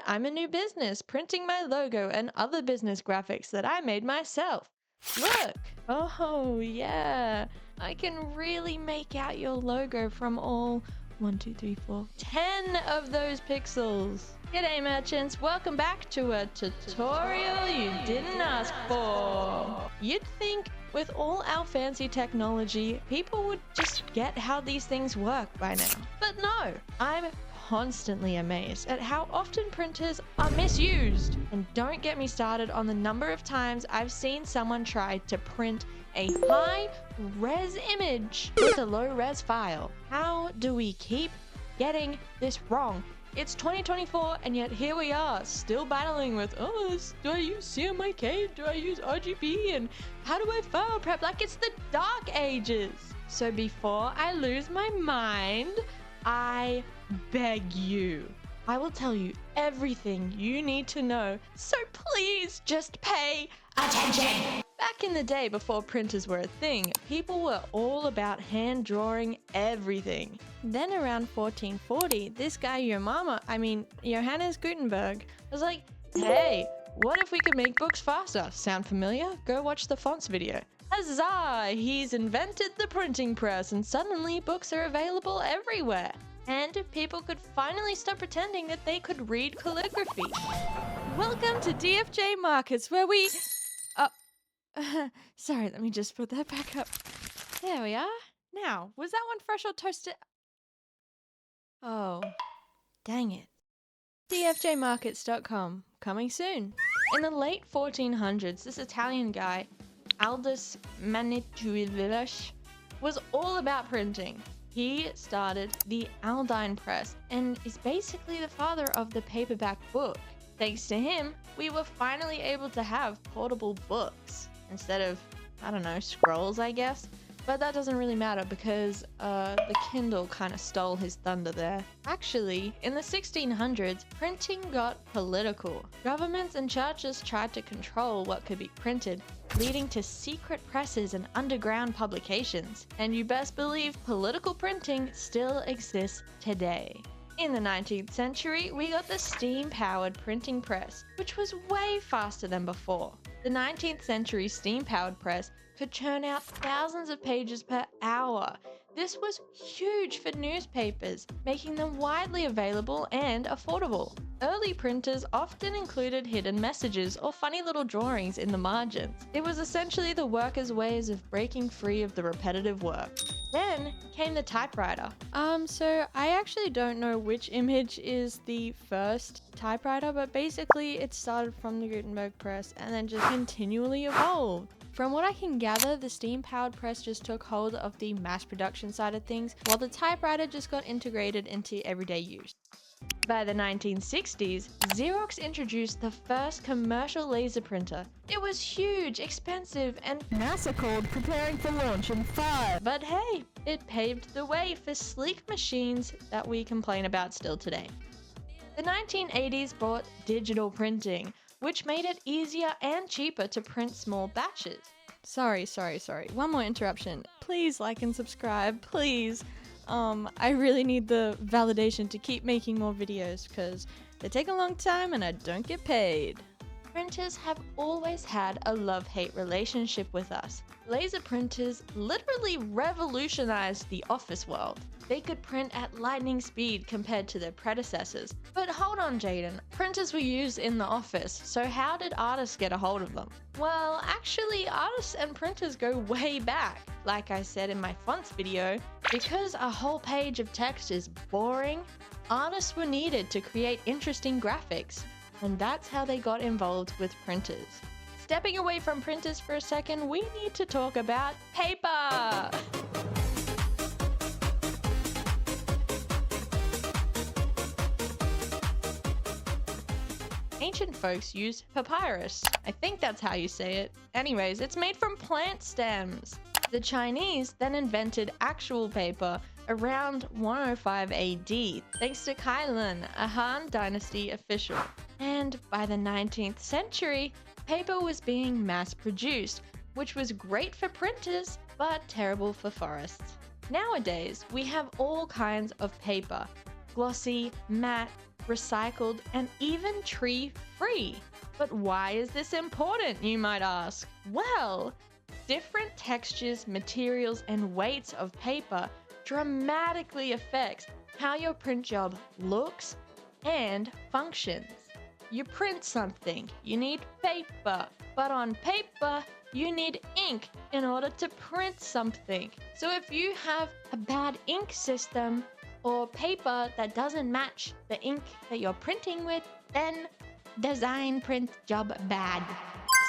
I'm a new business, printing my logo and other business graphics that I made myself. Look! Oh, yeah. I can really make out your logo from all 1, 2, 3, 4, 10 of those pixels. G'day merchants, welcome back to a tutorial you didn't ask for. You'd think with all our fancy technology, people would just get how these things work by now. But no, I'm constantly amazed at how often printers are misused. And don't get me started on the number of times I've seen someone try to print a high-res image with a low-res file. How do we keep getting this wrong? It's 2024 and yet here we are, still battling with, do I use CMYK? Do I use RGB? And how do I file prep? Like it's the dark ages. So before I lose my mind, I beg you, I will tell you everything you need to know, so please just pay attention. Back in the day before printers were a thing, people were all about hand drawing everything. Then around 1440, this guy Johannes Gutenberg was like, hey, what if we could make books faster? Sound familiar? Go watch the fonts video. Huzzah! He's invented the printing press and suddenly books are available everywhere. And people could finally stop pretending that they could read calligraphy. Welcome to DFJ Markets, where we... sorry, let me just put that back up. There we are. Now, was that one fresh or toasted? Oh, dang it. DFJmarkets.com, coming soon. In the late 1400s, this Italian guy, Aldus Manituilus, was all about printing. He started the Aldine press and is basically the father of the paperback book. Thanks to him, we were finally able to have portable books instead of, scrolls, I guess. But that doesn't really matter because the Kindle kind of stole his thunder there. Actually, in the 1600s, printing got political. Governments and churches tried to control what could be printed, leading to secret presses and underground publications. And you best believe political printing still exists today. In the 19th century, we got the steam-powered printing press, which was way faster than before. The 19th century steam-powered press could churn out thousands of pages per hour. This was huge for newspapers, making them widely available and affordable. Early printers often included hidden messages or funny little drawings in the margins. It was essentially the workers' ways of breaking free of the repetitive work. Then came the typewriter. So I actually don't know which image is the first typewriter, but basically it started from the Gutenberg press and then just continually evolved. From what I can gather, the steam-powered press just took hold of the mass production side of things, while the typewriter just got integrated into everyday use. By the 1960s, Xerox introduced the first commercial laser printer. It was huge, expensive, and NASA called preparing for launch in 5. But hey, it paved the way for sleek machines that we complain about still today. The 1980s brought digital printing, which made it easier and cheaper to print small batches. Sorry. One more interruption. Please like and subscribe, please. I really need the validation to keep making more videos because they take a long time and I don't get paid. Printers have always had a love-hate relationship with us. Laser printers literally revolutionized the office world. They could print at lightning speed compared to their predecessors. But hold on, Jaden. Printers were used in the office, so how did artists get a hold of them? Well, actually, artists and printers go way back. Like I said in my fonts video, because a whole page of text is boring, artists were needed to create interesting graphics. And that's how they got involved with printers. Stepping away from printers for a second, we need to talk about paper! Ancient folks used papyrus. I think that's how you say it. Anyways, it's made from plant stems. The Chinese then invented actual paper around 105 AD, thanks to Kailan, a Han Dynasty official. And by the 19th century, paper was being mass-produced, which was great for printers, but terrible for forests. Nowadays, we have all kinds of paper. glossy, matte, recycled, and even tree-free. But why is this important, you might ask? Well, different textures, materials, and weights of paper dramatically affects how your print job looks and functions. You print something, you need paper, but on paper, you need ink in order to print something. So if you have a bad ink system or paper that doesn't match the ink that you're printing with, then design print job bad.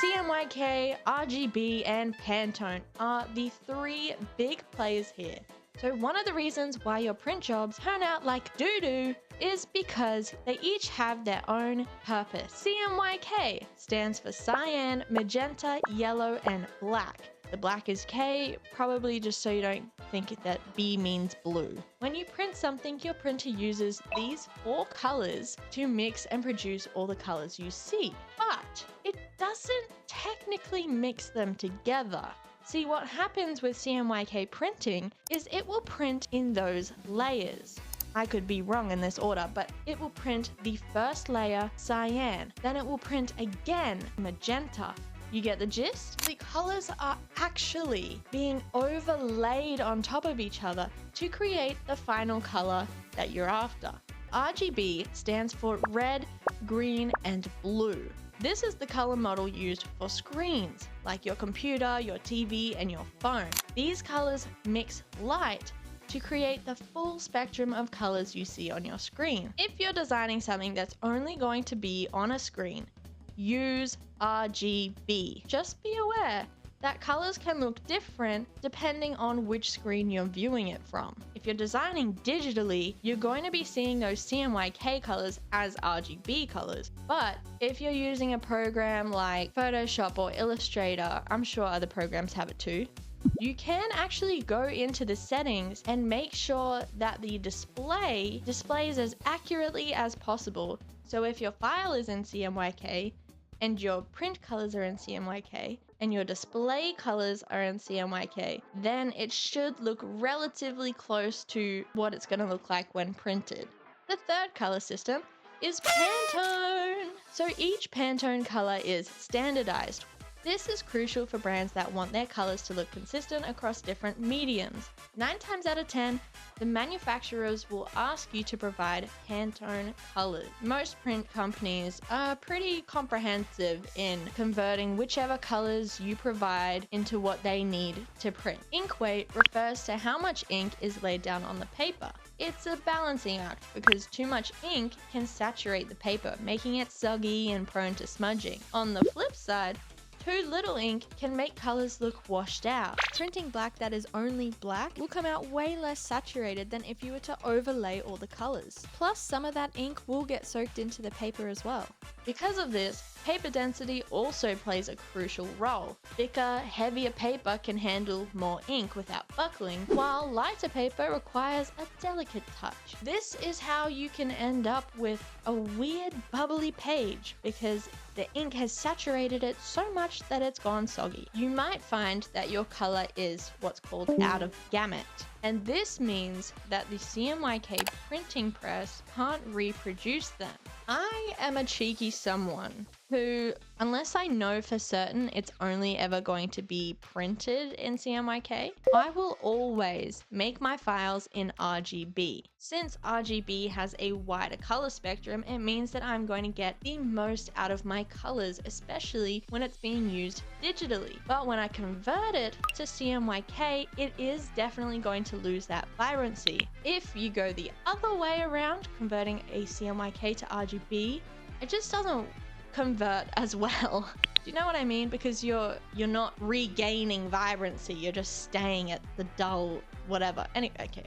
CMYK, RGB, and Pantone are the three big players here. So one of the reasons why your print jobs turn out like doo-doo is because they each have their own purpose. CMYK stands for cyan, magenta, yellow, and black. The black is K, probably just so you don't think that B means blue. When you print something, your printer uses these four colors to mix and produce all the colors you see. But it doesn't technically mix them together. See, what happens with CMYK printing is it will print in those layers. I could be wrong in this order, but it will print the first layer cyan, then it will print again magenta. You get the gist? The colors are actually being overlaid on top of each other to create the final color that you're after. RGB stands for red, green, and blue. This is the color model used for screens, like your computer, your TV, and your phone. These colors mix light to create the full spectrum of colors you see on your screen. If you're designing something that's only going to be on a screen, use RGB. Just be aware that colors can look different depending on which screen you're viewing it from. If you're designing digitally, you're going to be seeing those CMYK colors as RGB colors. But if you're using a program like Photoshop or Illustrator, I'm sure other programs have it too, you can actually go into the settings and make sure that the display displays as accurately as possible. So if your file is in CMYK and your print colors are in CMYK and your display colors are in CMYK, then it should look relatively close to what it's going to look like when printed. The third color system is Pantone. So each Pantone color is standardized. This is crucial for brands that want their colors to look consistent across different mediums. 9 times out of 10, the manufacturers will ask you to provide Pantone colors. Most print companies are pretty comprehensive in converting whichever colors you provide into what they need to print. Ink weight refers to how much ink is laid down on the paper. It's a balancing act because too much ink can saturate the paper, making it soggy and prone to smudging. On the flip side, too little ink can make colors look washed out. Printing black that is only black will come out way less saturated than if you were to overlay all the colors. Plus, some of that ink will get soaked into the paper as well. Because of this, paper density also plays a crucial role. Thicker, heavier paper can handle more ink without buckling, while lighter paper requires a delicate touch. This is how you can end up with a weird bubbly page because the ink has saturated it so much that it's gone soggy. You might find that your color is what's called out of Gammit, and this means that the CMYK printing press can't reproduce them. I am a cheeky someone who, unless I know for certain it's only ever going to be printed in CMYK, I will always make my files in RGB. Since RGB has a wider color spectrum, it means that I'm going to get the most out of my colors, especially when it's being used digitally. But when I convert it to CMYK, it is definitely going to lose that vibrancy. If you go the other way around, converting a CMYK to RGB, it just doesn't convert as well. Do you know what I mean? Because you're not regaining vibrancy, you're just staying at the dull whatever. Anyways,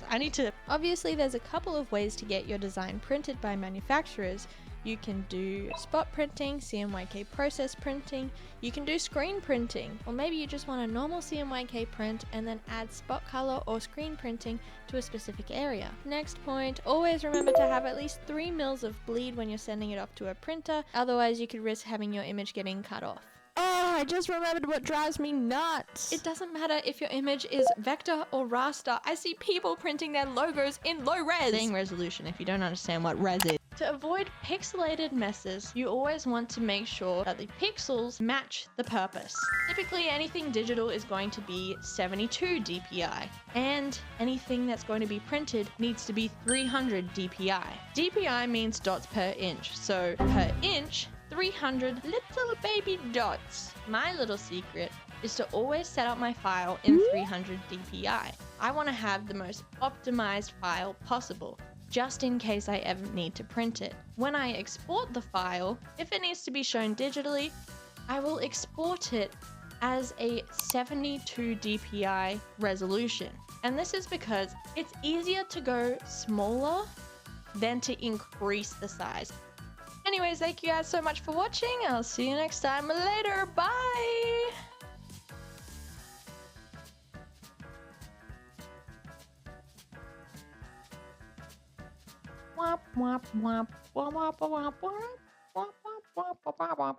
I need to... Obviously, there's a couple of ways to get your design printed by manufacturers. You can do spot printing, CMYK process printing, you can do screen printing, or maybe you just want a normal CMYK print and then add spot color or screen printing to a specific area. Next point, always remember to have at least 3 mils of bleed when you're sending it off to a printer, otherwise you could risk having your image getting cut off. Oh, I just remembered what drives me nuts. It doesn't matter if your image is vector or raster. I see people printing their logos in low res. Saying resolution if you don't understand what res is. To avoid pixelated messes, you always want to make sure that the pixels match the purpose. Typically, anything digital is going to be 72 DPI, and anything that's going to be printed needs to be 300 DPI. DPI means dots per inch, so per inch, 300 little baby dots. My little secret is to always set up my file in 300 DPI. I want to have the most optimized file possible, just in case I ever need to print it. When I export the file, if it needs to be shown digitally, I will export it as a 72 DPI resolution. And this is because it's easier to go smaller than to increase the size. Anyways, thank you guys so much for watching. I'll see you next time. Later. Bye. Womp womp womp womp womp womp womp womp womp womp womp womp.